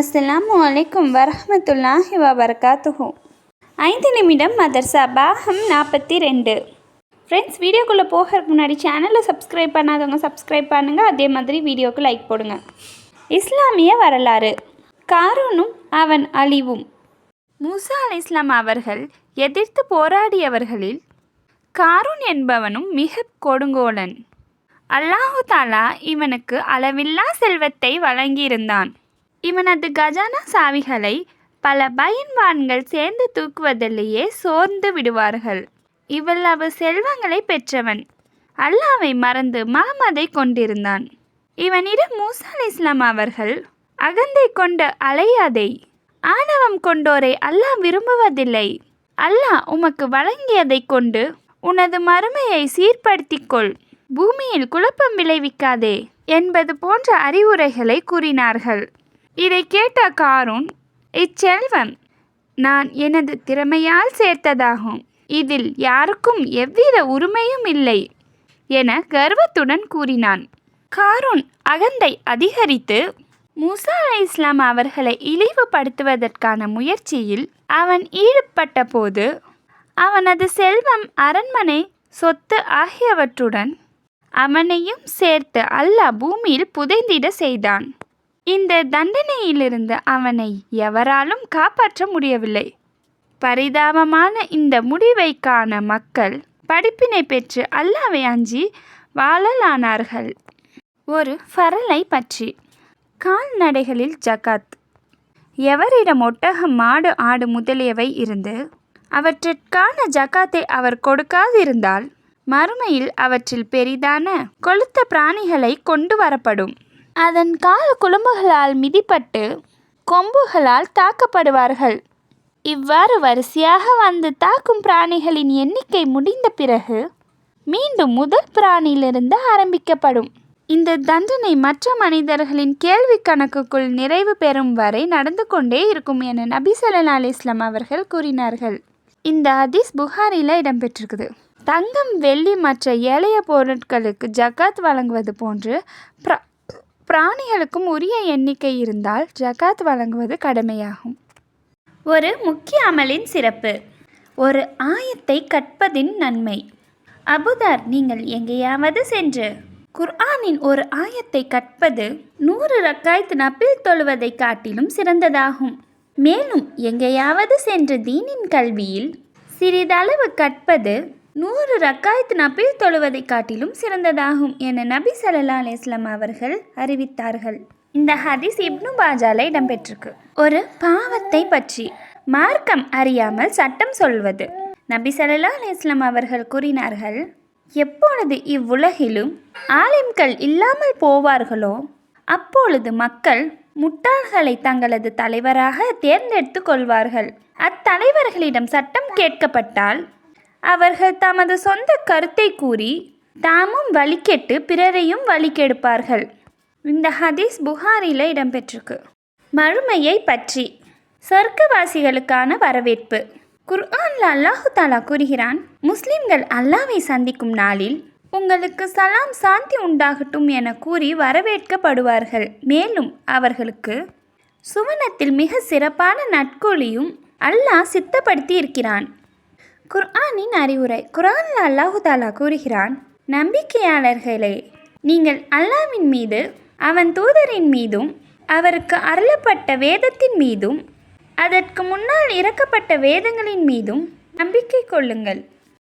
அஸ்ஸலாமு அலைக்கும் வரஹ்மத்துல்லாஹி வபரகாத்துஹு. 5 நிமிடம் மதர்சா பாகம் 42. ஃப்ரெண்ட்ஸ், வீடியோக்குள்ளே போகிறதுக்கு முன்னாடி சேனலை சப்ஸ்கிரைப் பண்ணாதவங்க சப்ஸ்கிரைப் பண்ணுங்கள். அதே மாதிரி வீடியோக்கு லைக் போடுங்க. இஸ்லாமிய வரலாறு. காரூனும் அவன் அழிவும். மூசா அலைஹிஸ்ஸலாம் அவர்கள் எதிர்த்து போராடியவர்களில் காரூன் என்பவனும் மிக கொடுங்கோலன். அல்லாஹு தாலா இவனுக்கு அளவில்லா செல்வத்தை வழங்கியிருந்தான். இவனது கஜானா சாவிகளை பல பயன்வான்கள் சேர்ந்து தூக்குவதிலேயே சோர்ந்து விடுவார்கள். இவ்வளவு செல்வங்களை பெற்றவன் அல்லாவை மறந்து மஹமதை கொண்டிருந்தான். இவனிடம் மூசா அலைஹிஸ்ஸலாம் அவர்கள், அகந்தை கொண்டு அலையாதே, ஆணவம் கொண்டோரை அல்லாஹ் விரும்புவதில்லை. அல்லாஹ் உமக்கு வழங்கியதை கொண்டு உனது மறுமையை சீர்படுத்திக்கொள், பூமியில் குழப்பம் விளைவிக்காதே என்பது போன்ற அறிவுரைகளை கூறினார்கள். இதை கேட்ட காரூன், இச்செல்வம் நான் எனது திறமையால் சேர்த்ததாகும், இதில் யாருக்கும் எவ்வித உரிமையும் இல்லை என கர்வத்துடன் கூறினான். காரூன் அகந்தை அதிகரித்து மூசா அலைஹிஸ்ஸலாம் அவர்களை இழிவுபடுத்துவதற்கான முயற்சியில் அவன் ஈடுபட்ட போது அவனது செல்வம், அரண்மனை, சொத்து ஆகியவற்றுடன் அவனையும் சேர்த்து அல்லாஹ் பூமியில் புதைந்திட செய்தான். இந்த தண்டனையிலிருந்து அவனை எவராலும் காப்பாற்ற முடியவில்லை. பரிதாபமான இந்த முடிவை காண மக்கள் படிப்பினை பெற்று அல்லாஹ்வை அஞ்சி வாழலானார்கள். ஒரு ஃபரலை பற்றி. கால்நடைகளில் ஜகாத். எவரிடம் ஒட்டகம், மாடு, ஆடு முதலியவை இருந்து அவற்றிற்கான ஜகாத்தை அவர் கொடுக்காதிருந்தால் மறுமையில் அவற்றில் பெரிதான கொழுத்த பிராணிகளை கொண்டு வரப்படும். அதன் கால் குளம்புகளால் மிதிப்பட்டு கொம்புகளால் தாக்கப்படுவார்கள். இவ்வாறு வரிசையாக வந்து தாக்கும் பிராணிகளின் எண்ணிக்கை முடிந்த பிறகு மீண்டும் முதல் பிராணியிலிருந்து ஆரம்பிக்கப்படும். இந்த தண்டனை மற்ற மனிதர்களின் கேள்வி கணக்குக்குள் நிறைவு பெறும் வரை நடந்து கொண்டே இருக்கும் என நபி ஸல்லல்லாஹு அலைஹி வஸல்லம் அவர்கள் கூறினார்கள். இந்த ஹதீஸ் புகாரியில் இடம்பெற்றிருக்குது. தங்கம், வெள்ளி மற்ற ஏழைய பொருட்களுக்கு ஜகாத் வழங்குவது போன்று பிராணிகளுக்கும் உரிய எண்ணிக்கை இருந்தால் ஜகாத் வழங்குவது கடமையாகும். ஒரு முக்கிய அமலின் சிறப்பு. ஒரு ஆயத்தை கற்பதின் நன்மை. அபுதர், நீங்கள் எங்கேயாவது சென்று குர்ஆனின் ஒரு ஆயத்தை கற்பது 100 ரக்காய்த் நபில் தொழுவதை காட்டிலும் சிறந்ததாகும். மேலும் எங்கேயாவது சென்று தீனின் கல்வியில் சிறிதளவு கற்பது 100 ரக்காய்த் நபில் தொழுவதை காட்டிலும் சிறந்ததாகும் என நபி ஸல்லல்லாஹு அலைஹி வஸல்லம் அவர்கள் அறிவித்தார்கள். இந்த ஹதீஸ் இப்னு மாஜால இடம்பெற்றிருக்கு. ஒரு பாவத்தை பற்றி. மார்க்கம் அறியாமல் சட்டம் சொல்வது. நபி ஸல்லல்லாஹு அலைஹி வஸல்லம் அவர்கள் கூறினார்கள், எப்பொழுது இவ்வுலகிலும் ஆலிம்கள் இல்லாமல் போவார்களோ அப்பொழுது மக்கள் முட்டாள்களை தங்களது தலைவராக தேர்ந்தெடுத்து கொள்வார்கள். அத்தலைவர்களிடம் சட்டம் கேட்கப்பட்டால் அவர்கள் தமது சொந்த கருத்தை கூறி தாமும் வழிகெட்டு பிறரையும் வழிகெடுப்பார்கள். இந்த ஹதீஸ் புகாரியில் இடம்பெற்றிருக்கு. மறுமையை பற்றி. சொர்க்கவாசிகளுக்கான வரவேற்பு. குர்ஆனில் அல்லாஹு தாலா கூறுகிறான், முஸ்லிம்கள் அல்லாஹ்வை சந்திக்கும் நாளில் உங்களுக்கு சலாம், சாந்தி உண்டாகட்டும் என கூறி வரவேற்கப்படுவார்கள். மேலும் அவர்களுக்கு சுவனத்தில் மிக சிறப்பான நற்கூலியும் அல்லாஹ் சித்தப்படுத்தி இருக்கிறான். குர்ஆனின் அறிவுரை. குர்ஆனில் அல்லாஹு தாலா கூறுகிறான், நம்பிக்கையாளர்களே, நீங்கள் அல்லாஹ்வின் மீது, அவன் தூதரின் மீதும், அவருக்கு அருளப்பட்ட வேதத்தின் மீதும், அதற்கு முன்னால் இறக்கப்பட்ட வேதங்களின் மீதும் நம்பிக்கை கொள்ளுங்கள்.